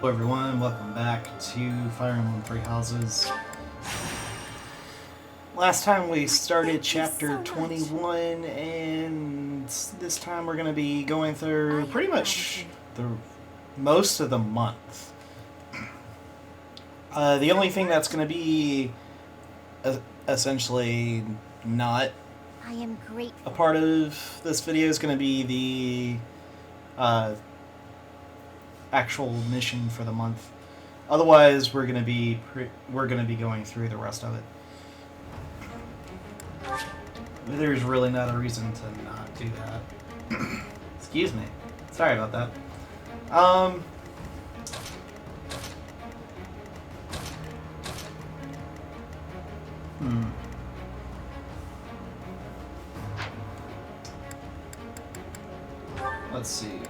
Hello everyone, welcome back to Fire Emblem Three Houses. Last time we started chapter 21, and this time we're going to be going through pretty much most of the month. The only thing that's going to be essentially not I am grateful. a part of this video is going to be the actual mission for the month. Otherwise, we're going to be going through the rest of it. There's really not a reason to not do that. Excuse me. Sorry about that. Let's see.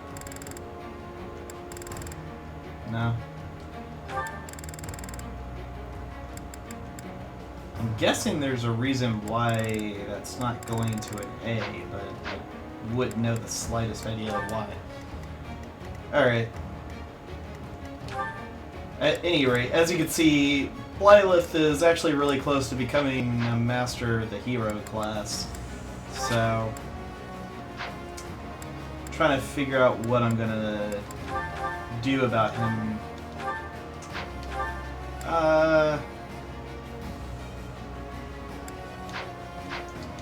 No. I'm guessing there's a reason why that's not going to an A, but I wouldn't know the slightest idea of why. Alright. At any rate, as you can see, Blythe is actually really close to becoming a master of the hero class. So, trying to figure out what I'm gonna do about him. I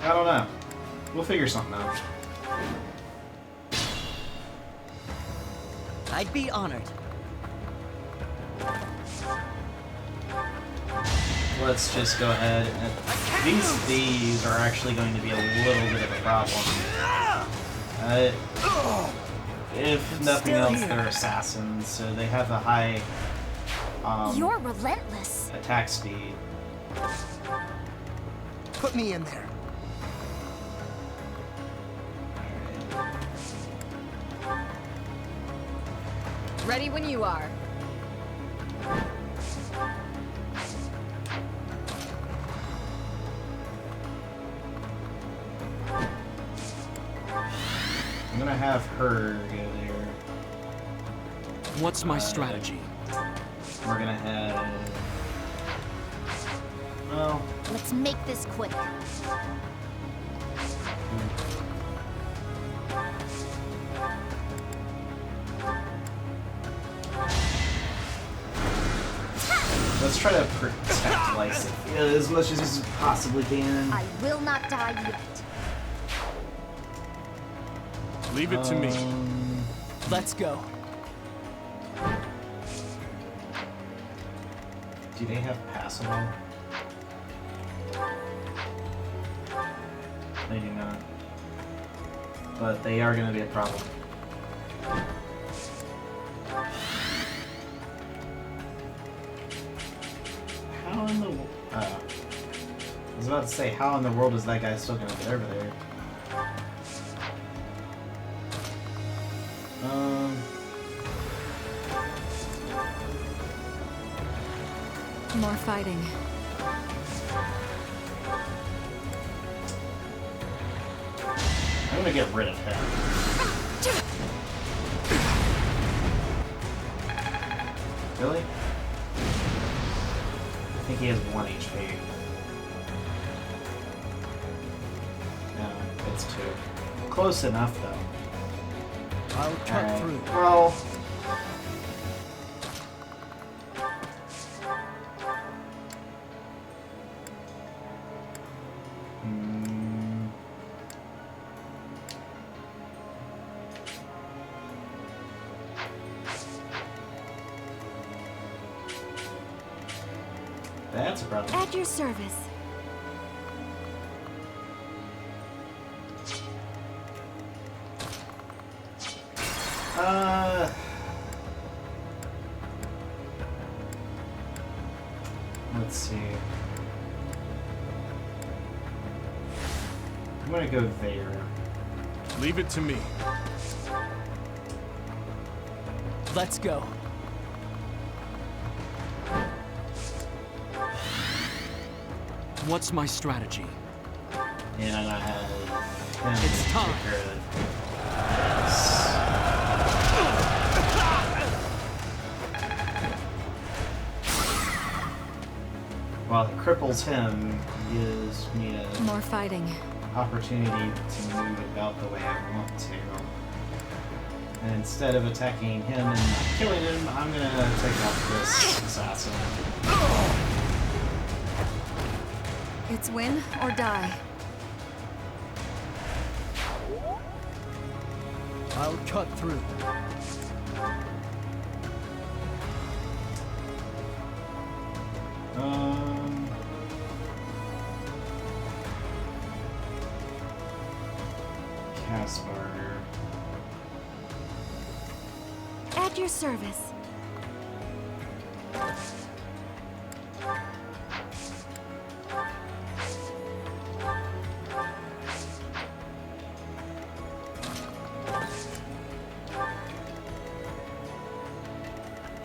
don't know. We'll figure something out. I'd be honored. Let's just go ahead and these are actually going to be a little bit of a problem. If nothing else, they're assassins, so they have a high You're relentless. attack speed. Put me in there. Ready when you are. I'm gonna have her go there. What's my strategy? We're gonna have... Well... Let's make this quick. Let's try to protect Lysith as much as we possibly can. I will not die yet. Leave it to me. Let's go. Do they have passable? They do not. But they are going to be a problem. How in the... I was about to say, how in the world is that guy still going to get over there? More fighting. I'm going to get rid of him. Really? I think he has 1 HP. No, it's 2. Close enough, though. I'll cut Alright. through. Well... That's a problem. At your service. Let's see. I'm gonna go there. Leave it to me. Let's go. What's my strategy? And I'm gonna have him It's time. take care of it. while it cripples him, gives me an More fighting. opportunity to move about the way I want to. And instead of attacking him and not killing him, I'm gonna take out this assassin. It's win or die. I'll cut through. Caspar. At your service.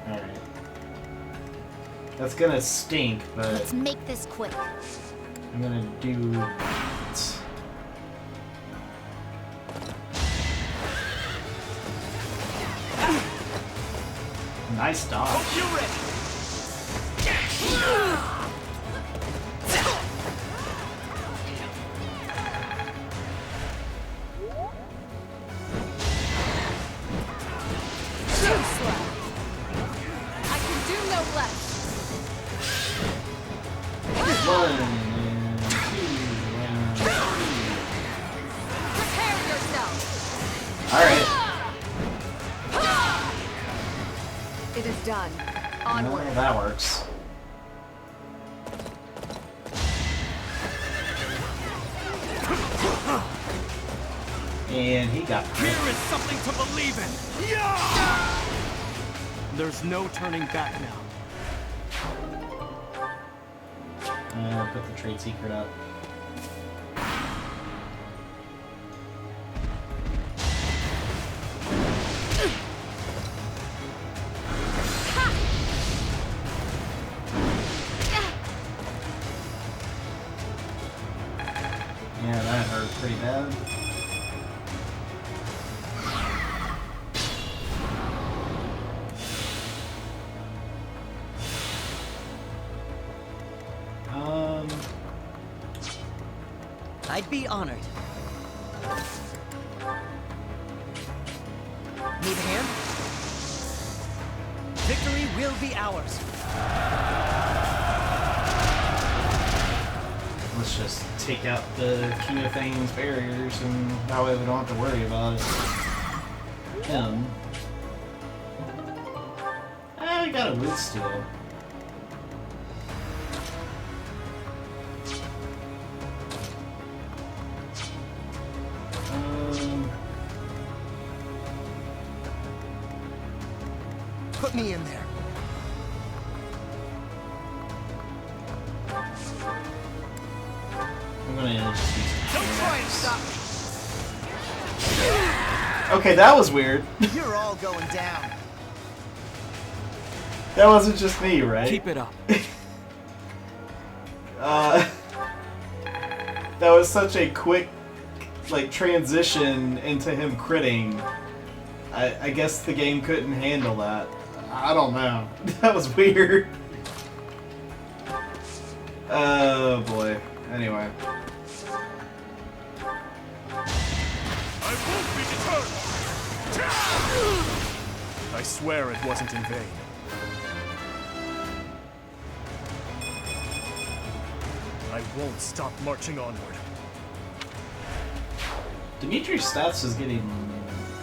Alright. That's gonna stink, but Let's make this quick. I'm gonna do that. Nice dodge. Hope you're ready. Too slow. I can do no less. One and two and Prepare yourself. three. Alright. It is done. Onward. Well, that works. And he got Fear is something to believe in. Yeah! There's no turning back now. put the trade secret up. Yeah, that hurt pretty bad. I'd be honored. Need a hand? Victory will be ours. Let's just take out the King of Things barriers, and that way we don't have to worry about him. I got a wood steel. Put me in there. I'm gonna just use Don't try and stop me. Okay, that was weird. You're all going down. That wasn't just me, right? Keep it up. That was such a quick, like, transition into him critting. I guess the game couldn't handle that. I don't know. That was weird. Oh boy. Anyway. I won't be deterred! I swear it wasn't in vain. I won't stop marching onward. Dimitri's stats is getting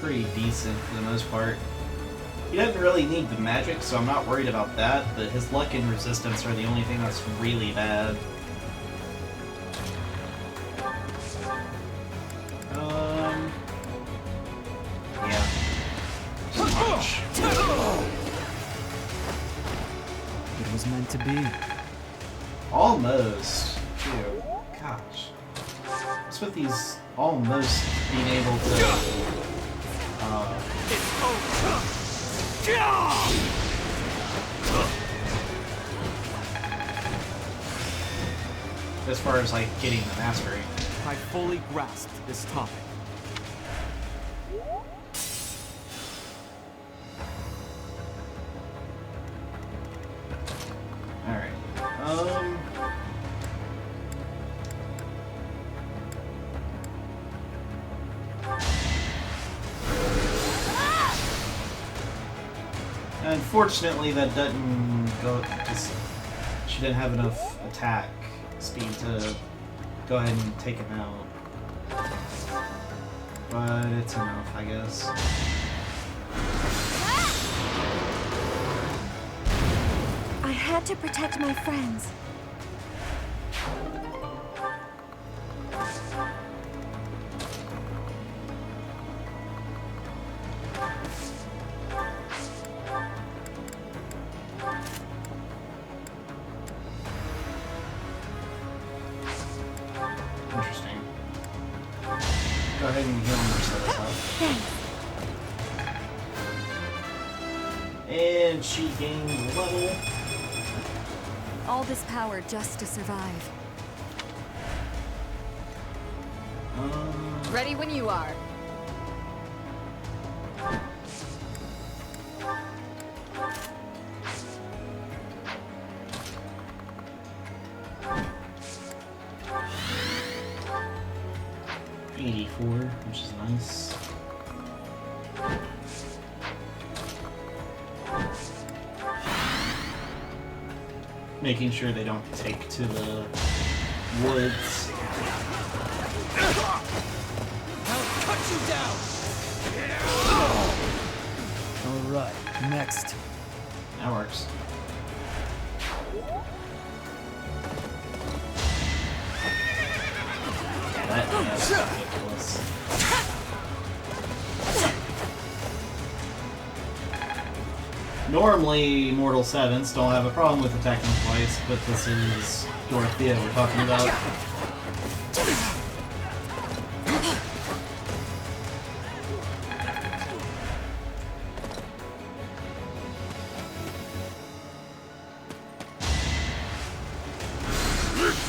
pretty decent for the most part. He doesn't really need the magic, so I'm not worried about that, but his luck and resistance are the only thing that's really bad. Yeah. Just punch. It was meant to be. Almost, too. Gosh. What's with these almost being able to... It's over. as far as, like, getting the mastery. I fully grasped this topic. Alright. Unfortunately, that doesn't go. Just she didn't have enough attack speed to go ahead and take him out. But it's enough, I guess. I had to protect my friends. Interesting. Go ahead and heal Mercedes up. Thanks. And she gained level. All this power just to survive. Ready when you are. '84, which is nice. Making sure they don't take to the woods. I'll cut you down! Alright, next. That works. Yeah, that's ridiculous. Normally, Mortal 7s don't have a problem with attacking twice, but this is Dorothea we're talking about.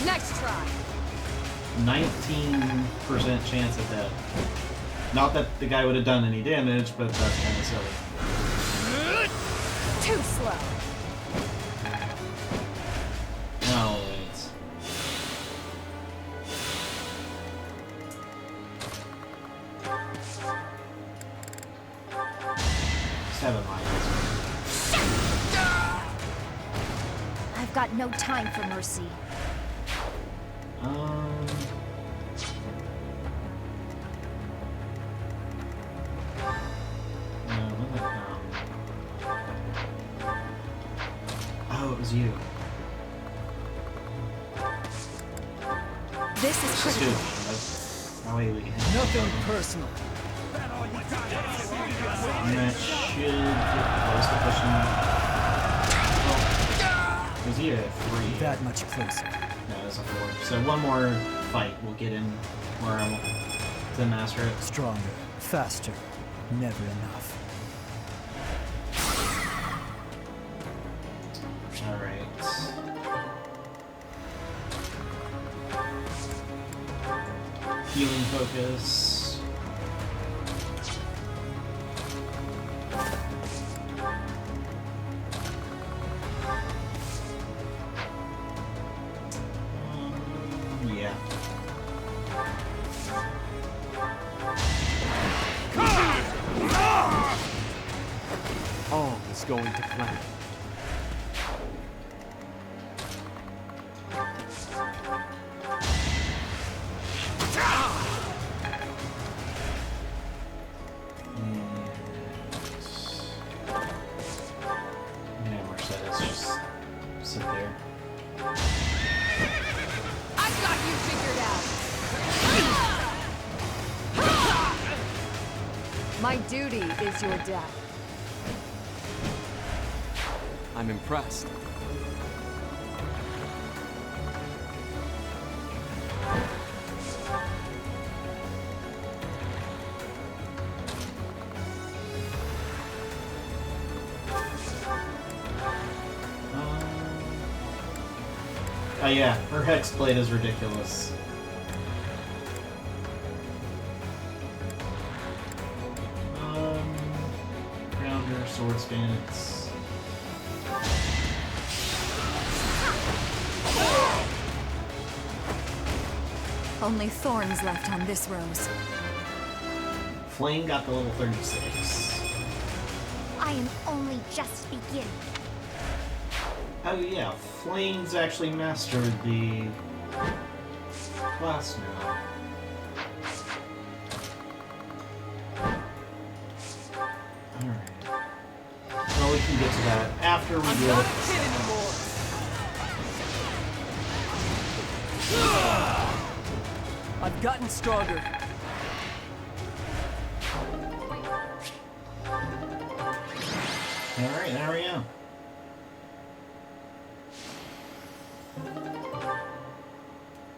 Next try. 19% chance of death. Not that the guy would have done any damage, but that's kind of silly. Too slow. No, it's... 7 miles. I've got no time for mercy. No, when did it come? Oh, it was you. This is Just do critical. it. That way we can... Nothing personal. And that should get close to pushing... Oh. Was he a 3? That much closer. No, it was a 4. So one more fight will get him where I want to master it. Stronger, faster, never enough. Alright. Healing focus. Yeah. All is going to plan. Yeah, Mercedes, just sit there. I've got you figured out. My duty is your death. I'm impressed. Oh yeah, her Hex Blade is ridiculous. Grounder, Sword Stance. Only thorns left on this rose. Flame got the level 36. I am only just beginning. Oh yeah, Flame's actually mastered the class now. Alright. Well, we can get to that after we I'm deal not a with kid anymore. I've gotten stronger. Alright, there we go.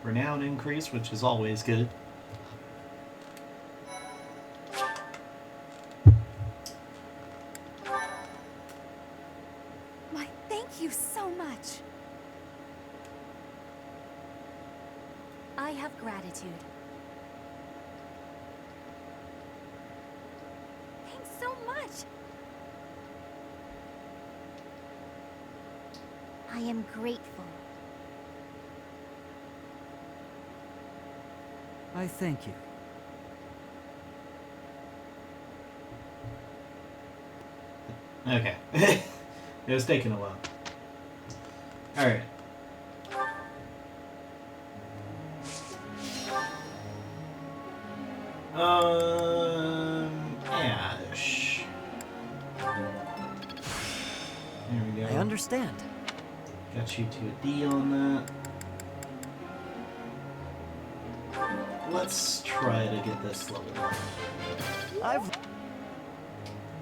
Renown increase, which is always good. Why, thank you so much. I have gratitude. Thanks so much. I am grateful. I thank you. Okay. It was taking a while. Alright. Ash. There we go. I understand. Got you to a D on that. Let's try to get this level up. I've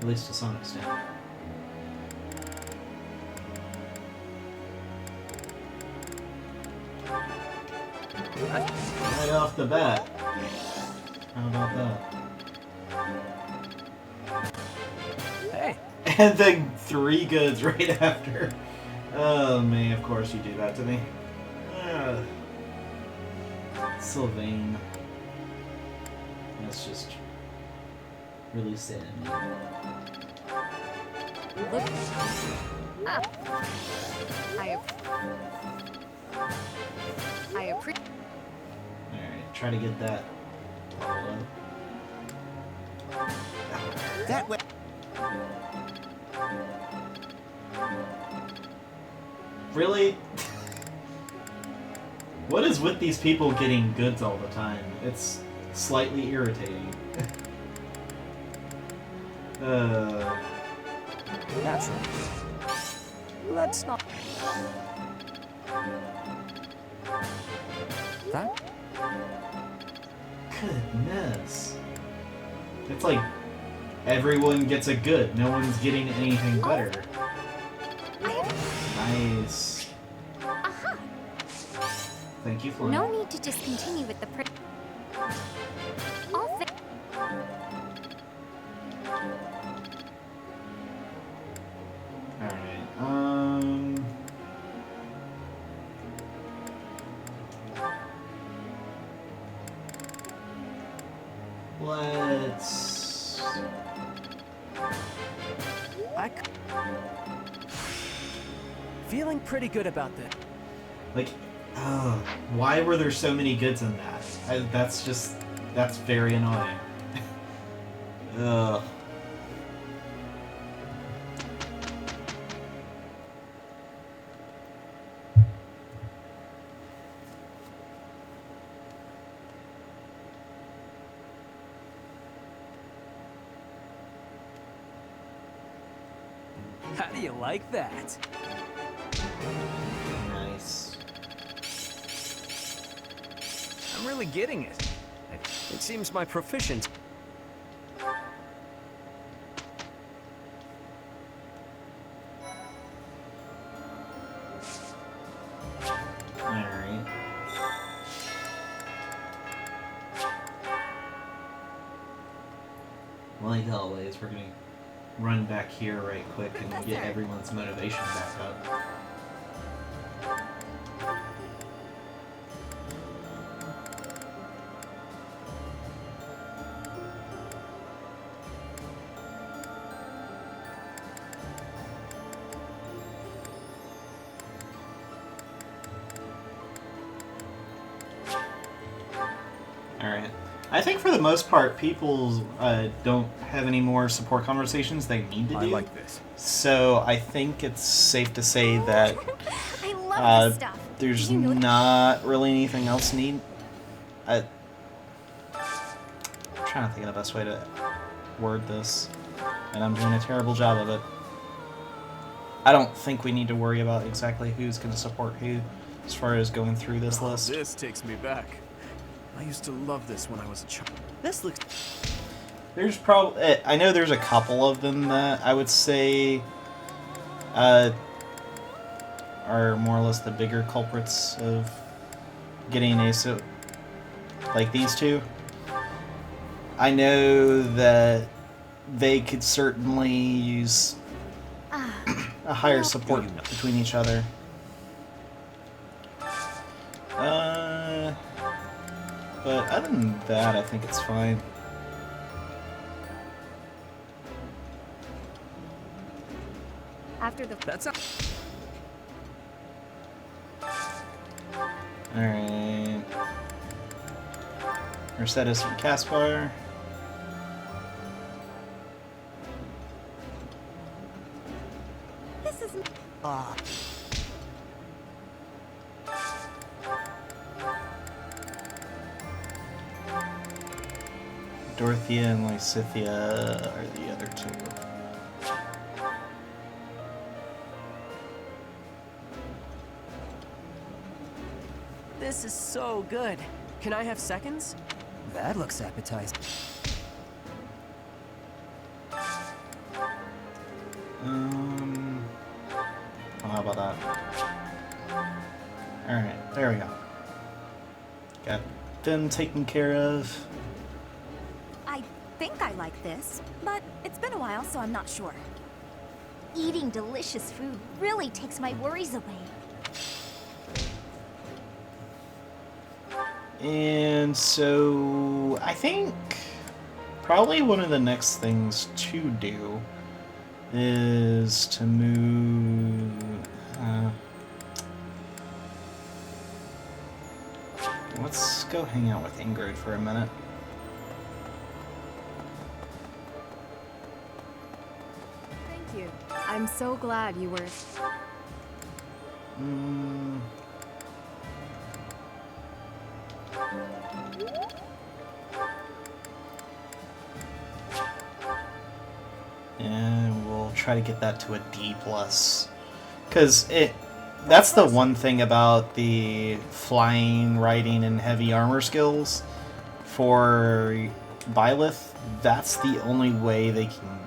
At least to some extent. Right off the bat. How about that? Hey, And then 3 goods right after. Oh man, of course you do that to me. Sylvain. That's just really sad. Look. Ah. I appreciate. Alright, try to get that level up. that way. Really? What is with these people getting goods all the time? It's slightly irritating. Naturally. Let's not. That? Goodness. It's like everyone gets a good. No one's getting anything better. Nice. Aha! Thank you, Flynn. No need to just continue with the all thi- Alright, let's... Feeling pretty good about this. Like, why were there so many goods in that? That's very annoying. Ugh. How do you like that? Nice. I'm really getting it. It seems my proficiency. Alright. Like always, we're gonna run back here right quick and get everyone's motivation back up. Alright. I think for the most part, people don't have any more support conversations they need to do. I like this. So I think it's safe to say that I love this stuff. there's You know- not really anything else need. I'm trying to think of the best way to word this, and I'm doing a terrible job of it. I don't think we need to worry about exactly who's going to support who as far as going through this list. This takes me back. I used to love this when I was a child. This looks... There's probably, I know there's a couple of them that I would say are more or less the bigger culprits of getting ASO, like these two. I know that they could certainly use a higher support between each other. But other than that, I think it's fine. After the That's a... Alright. Mercedes and Caspar. this is Dorothea and Lysithea are the other two. This is so good. Can I have seconds? That looks appetizing. Well, how about that? Alright, there we go. Got them taken care of. I think I like this, but it's been a while, so I'm not sure. Eating delicious food really takes my worries away. And so I think probably one of the next things to do is to move. Let's go hang out with Ingrid for a minute. Thank you. I'm so glad you were... And we'll try to get that to a D+. Because that's the one thing about the flying, riding, and heavy armor skills for Byleth. That's the only way they can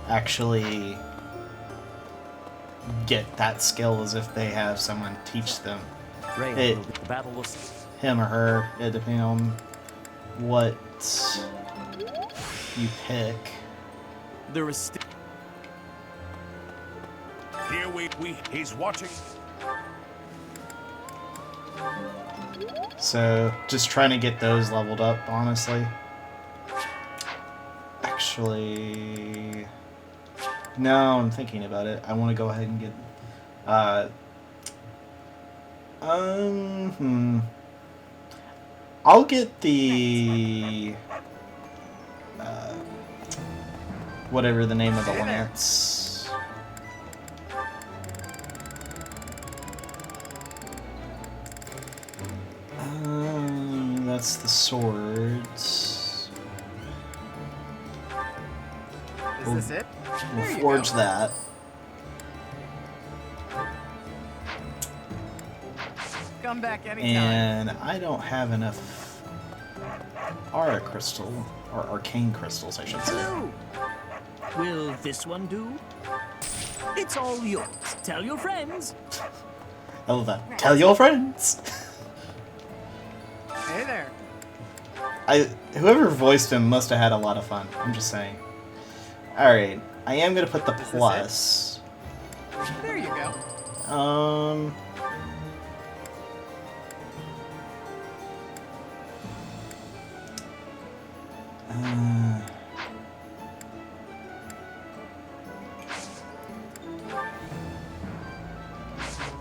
actually get that skill, is if they have someone teach them. Ray, the battle will... Him or her, depending on what you pick. There is still... Here he's watching. So, just trying to get those leveled up, honestly. Actually... No, I'm thinking about it. I want to go ahead and get... I'll get the... whatever the name of the lance. That's the swords. Is this it? We'll There you forge go. that. Come back anytime. And I don't have enough aura crystal, or arcane crystals, I should say. Hello. Will this one do? It's all yours. Tell your friends. I love that. Tell your friends. Hey there. Whoever voiced him must have had a lot of fun. I'm just saying. All right, I am gonna put the this it? plus. There you go.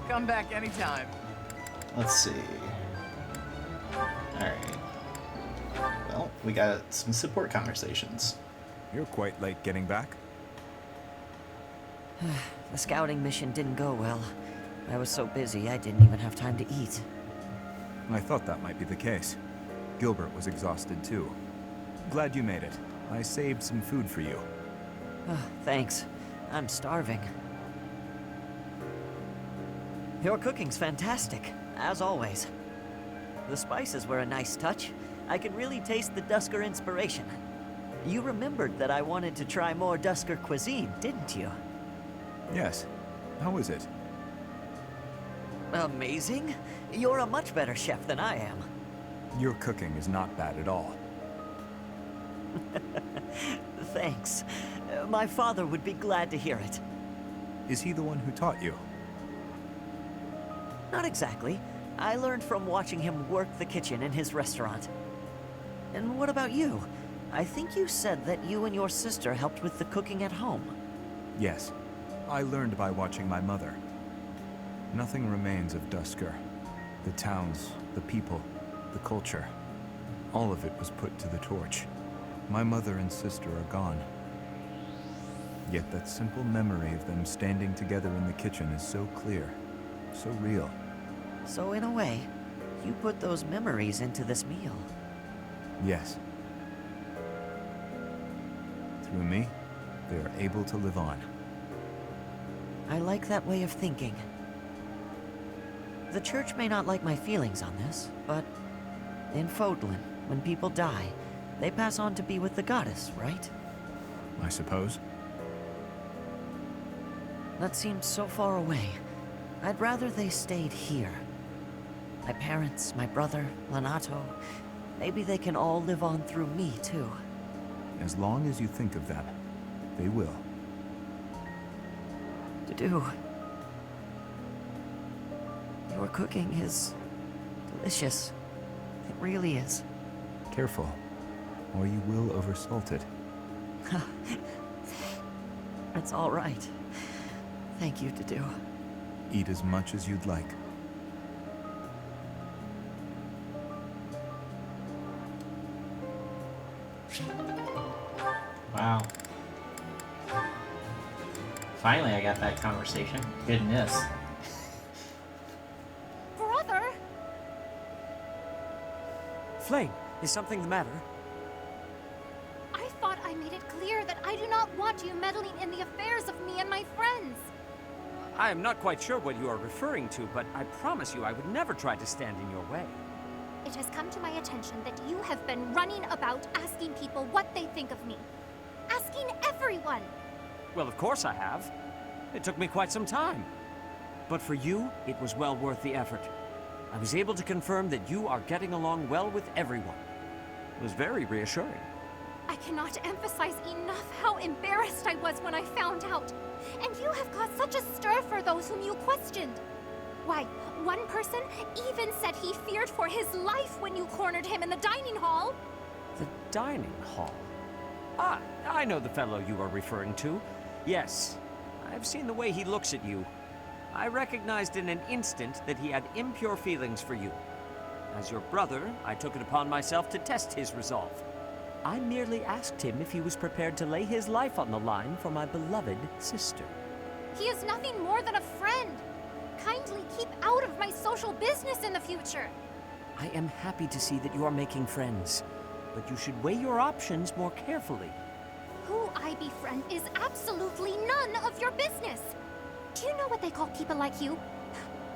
Come back anytime. Let's see. All right. Well, we got some support conversations. You're quite late getting back. The scouting mission didn't go well. I was so busy I didn't even have time to eat. I thought that might be the case. Gilbert was exhausted too. Glad you made it. I saved some food for you. Thanks. I'm starving. Your cooking's fantastic, as always. The spices were a nice touch. I could really taste the Dusker inspiration. You remembered that I wanted to try more Dusker cuisine, didn't you? Yes. How is it? Amazing. You're a much better chef than I am. Your cooking is not bad at all. Thanks. My father would be glad to hear it. Is he the one who taught you? Not exactly. I learned from watching him work the kitchen in his restaurant. And what about you? I think you said that you and your sister helped with the cooking at home. Yes. I learned by watching my mother. Nothing remains of Dusker. The towns, the people, the culture. All of it was put to the torch. My mother and sister are gone. Yet that simple memory of them standing together in the kitchen is so clear, so real. So in a way, you put those memories into this meal. Yes. Through me, they are able to live on. I like that way of thinking. The church may not like my feelings on this, but in Fodlan, when people die, they pass on to be with the goddess, right? I suppose. That seems so far away. I'd rather they stayed here. My parents, my brother, Lanato, maybe they can all live on through me, too. As long as you think of them, they will. Dedue. Your cooking is delicious. It really is. Careful, or you will oversalt it. It's all right. Thank you, Dedue. Eat as much as you'd like. Wow. Finally, I got that conversation. Goodness. Brother! Flame, is something the matter? I thought I made it clear that I do not want you meddling in the affairs of me and my friends. I am not quite sure what you are referring to, but I promise you I would never try to stand in your way. It has come to my attention that you have been running about asking people what they think of me. Asking everyone. Well, of course I have. It took me quite some time. But for you, it was well worth the effort. I was able to confirm that you are getting along well with everyone. It was very reassuring. I cannot emphasize enough how embarrassed I was when I found out. And you have caused such a stir for those whom you questioned. Why, one person even said he feared for his life when you cornered him in the dining hall. The dining hall? Ah, I know the fellow you are referring to. Yes, I've seen the way he looks at you. I recognized in an instant that he had impure feelings for you. As your brother, I took it upon myself to test his resolve. I merely asked him if he was prepared to lay his life on the line for my beloved sister. He is nothing more than a friend. Kindly keep out of my social business in the future. I am happy to see that you are making friends, but you should weigh your options more carefully. Who I befriend is absolutely none of your business. Do you know what they call people like you?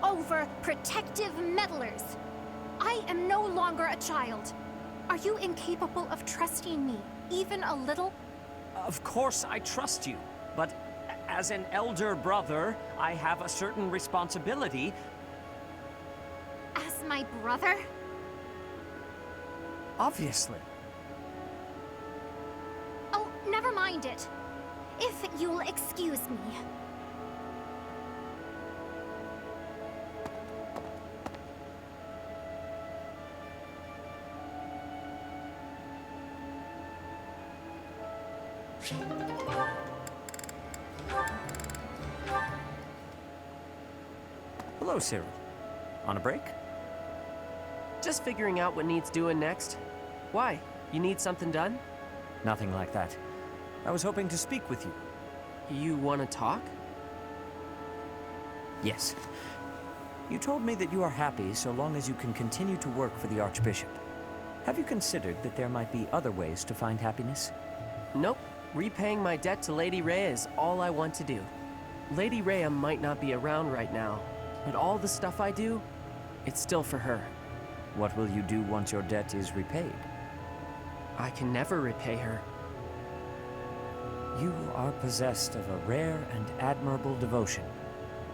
Overprotective meddlers. I am no longer a child. Are you incapable of trusting me, even a little? Of course I trust you, but as an elder brother, I have a certain responsibility. As my brother? Obviously. Oh, never mind it. If you'll excuse me. Hello, Cyril. On a break? Just figuring out what needs doing next. Why? You need something done? Nothing like that. I was hoping to speak with you. You want to talk? Yes. You told me that you are happy so long as you can continue to work for the Archbishop. Have you considered that there might be other ways to find happiness? Nope. Repaying my debt to Lady Rhea is all I want to do. Lady Rhea might not be around right now, but all the stuff I do, it's still for her. What will you do once your debt is repaid? I can never repay her. You are possessed of a rare and admirable devotion.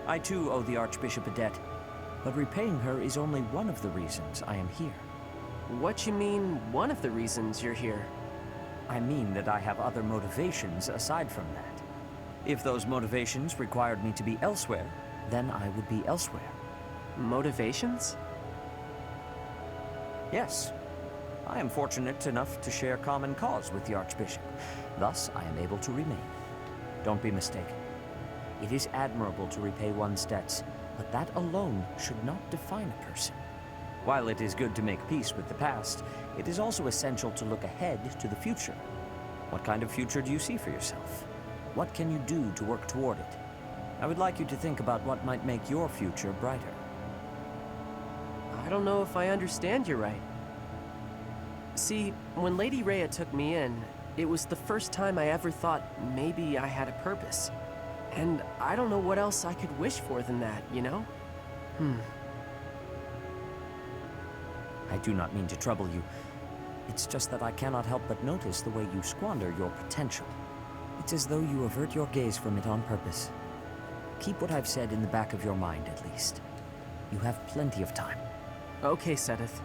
I too owe the Archbishop a debt, but repaying her is only one of the reasons I am here. What you mean, one of the reasons you're here? I mean that I have other motivations aside from that. If those motivations required me to be elsewhere, then I would be elsewhere. Motivations? Yes. I am fortunate enough to share common cause with the Archbishop. Thus, I am able to remain. Don't be mistaken. It is admirable to repay one's debts, but that alone should not define a person. While it is good to make peace with the past, it is also essential to look ahead to the future. What kind of future do you see for yourself? What can you do to work toward it? I would like you to think about what might make your future brighter. I don't know if I understand you right. See, when Lady Rhea took me in, it was the first time I ever thought maybe I had a purpose. And I don't know what else I could wish for than that, you know? I do not mean to trouble you. It's just that I cannot help but notice the way you squander your potential. It's as though you avert your gaze from it on purpose. Keep what I've said in the back of your mind, at least. You have plenty of time. Okay, Seteth.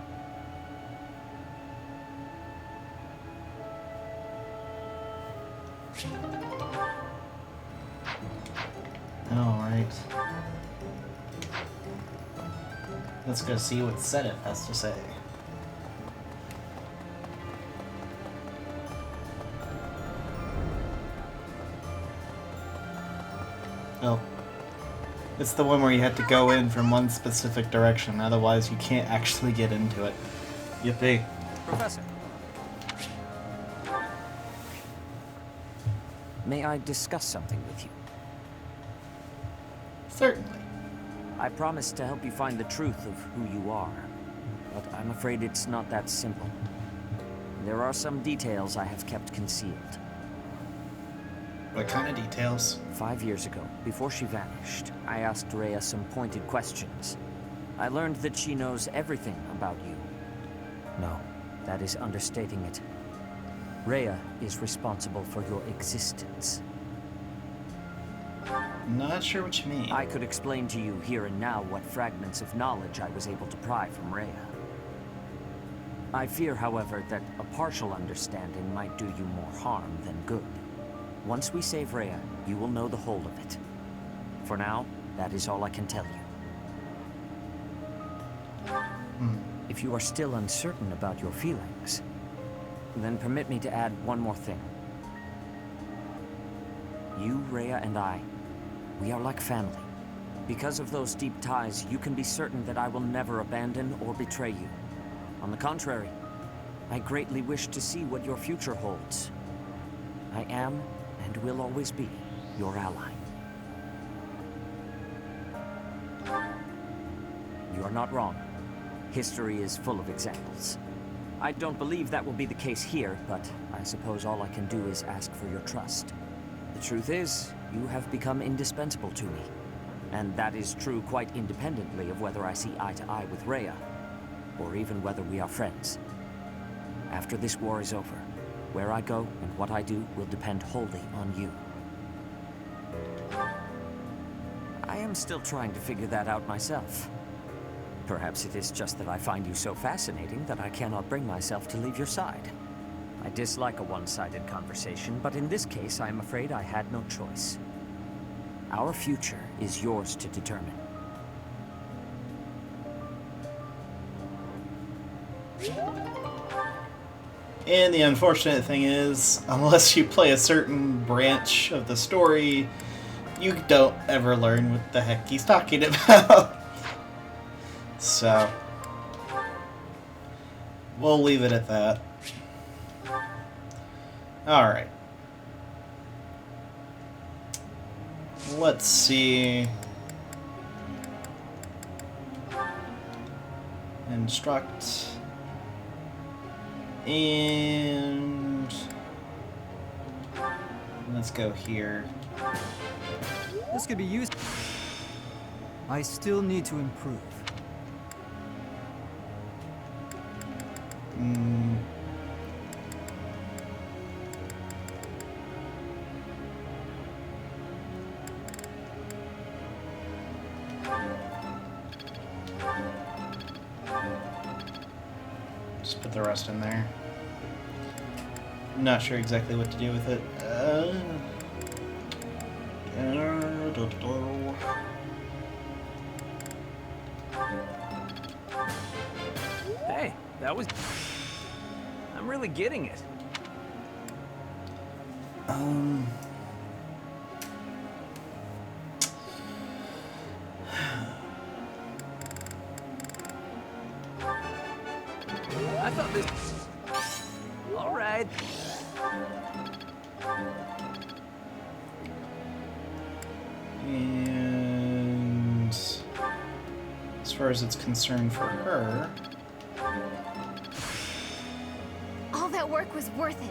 Alright. Let's go see what Seteth has to say. Oh. It's the one where you have to go in from one specific direction, otherwise you can't actually get into it. Yippee. Professor. May I discuss something with you? Certainly. I promised to help you find the truth of who you are, but I'm afraid it's not that simple. There are some details I have kept concealed. What kind of details? 5 years ago, before she vanished, I asked Rhea some pointed questions. I learned that she knows everything about you. No, that is understating it. Rhea is responsible for your existence. Not sure what you mean. I could explain to you here and now what fragments of knowledge I was able to pry from Rhea. I fear, however, that a partial understanding might do you more harm than good. Once we save Rhea, you will know the whole of it. For now, that is all I can tell you. If you are still uncertain about your feelings, then permit me to add one more thing. You, Rhea, and I, we are like family. Because of those deep ties, you can be certain that I will never abandon or betray you. On the contrary, I greatly wish to see what your future holds. I am, and will always be, your ally. You are not wrong. History is full of examples. I don't believe that will be the case here, but I suppose all I can do is ask for your trust. The truth is, you have become indispensable to me. And that is true quite independently of whether I see eye to eye with Rhea, or even whether we are friends. After this war is over, where I go and what I do will depend wholly on you. I am still trying to figure that out myself. Perhaps it is just that I find you so fascinating that I cannot bring myself to leave your side. I dislike a one-sided conversation, but in this case, I am afraid I had no choice. Our future is yours to determine. And the unfortunate thing is, unless you play a certain branch of the story, you don't ever learn what the heck he's talking about. So, we'll leave it at that. Alright. Let's see. Instruct. And let's go here. This could be used. I still need to improve. Just put the rest in there. Not sure exactly what to do with it. Hey, that was... I'm really getting it. I thought this... All right. And as far as it's concerned for her, All that work was worth it.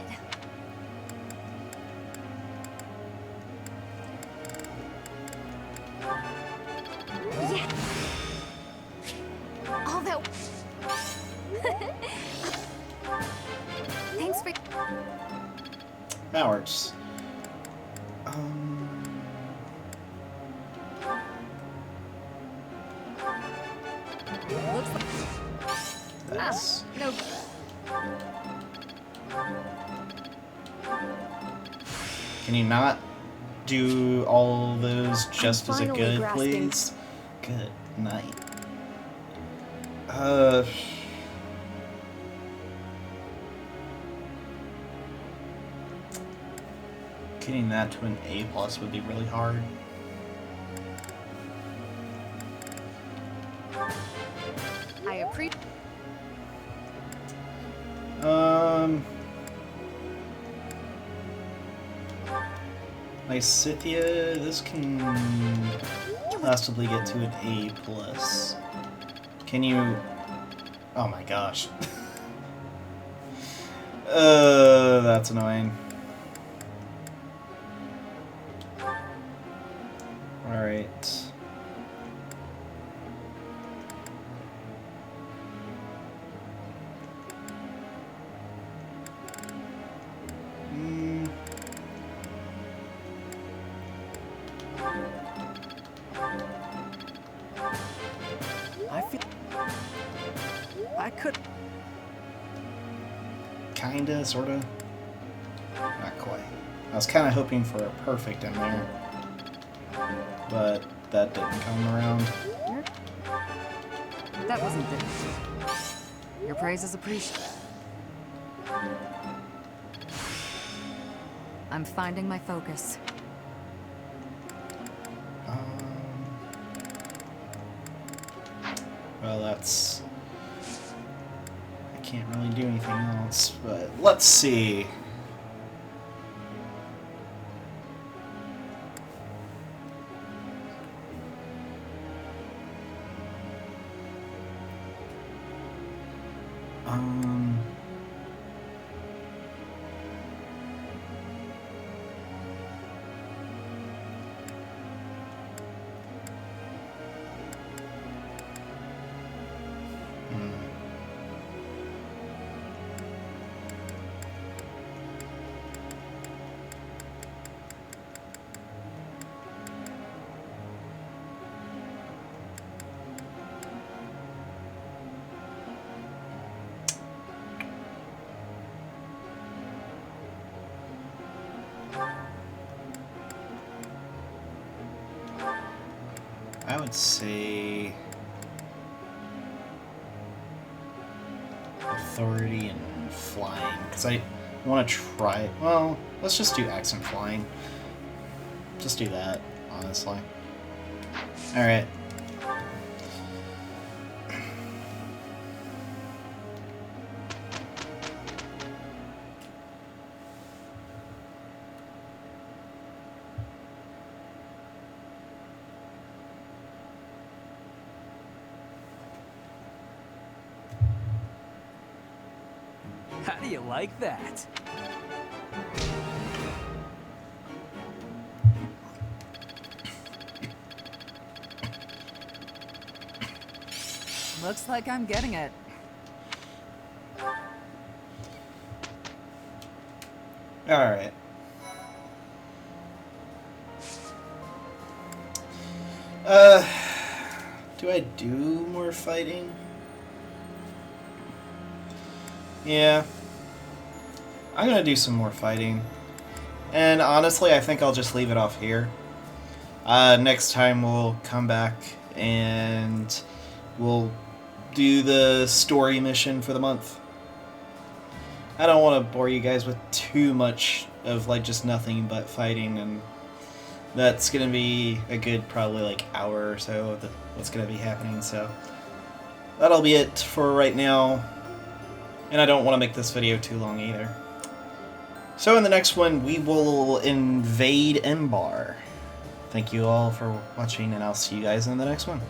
Yeah. All that. Thanks for. that works. Looks like. That's No. Can you not do all those just as a finally good, grasping. please? Good night. Getting that to an A+ would be really hard. I appreciate. Lysithia, this can possibly get to an A+. Can you... Oh my gosh. That's annoying. Alright. I feel... I could... Kinda, sorta. Not quite. I was kinda hoping for a perfect in there. But that didn't come around. That wasn't good. Your praise is appreciated. I'm finding my focus. Well, that's... I can't really do anything else, but let's see. I would say authority and flying, because I want to try. Well, let's just do accent flying. Just do that, honestly. All right. How do you like that? Looks like I'm getting it. Alright. Do I do more fighting? Yeah. I'm gonna do some more fighting. And honestly, I think I'll just leave it off here. Next time we'll come back and we'll do the story mission for the month. I don't want to bore you guys with too much of like just nothing but fighting, and that's gonna be a good probably like hour or so of what's gonna be happening. So that'll be it for right now, and I don't want to make this video too long either. So in the next one, we will invade Embar. Thank you all for watching, and I'll see you guys in the next one.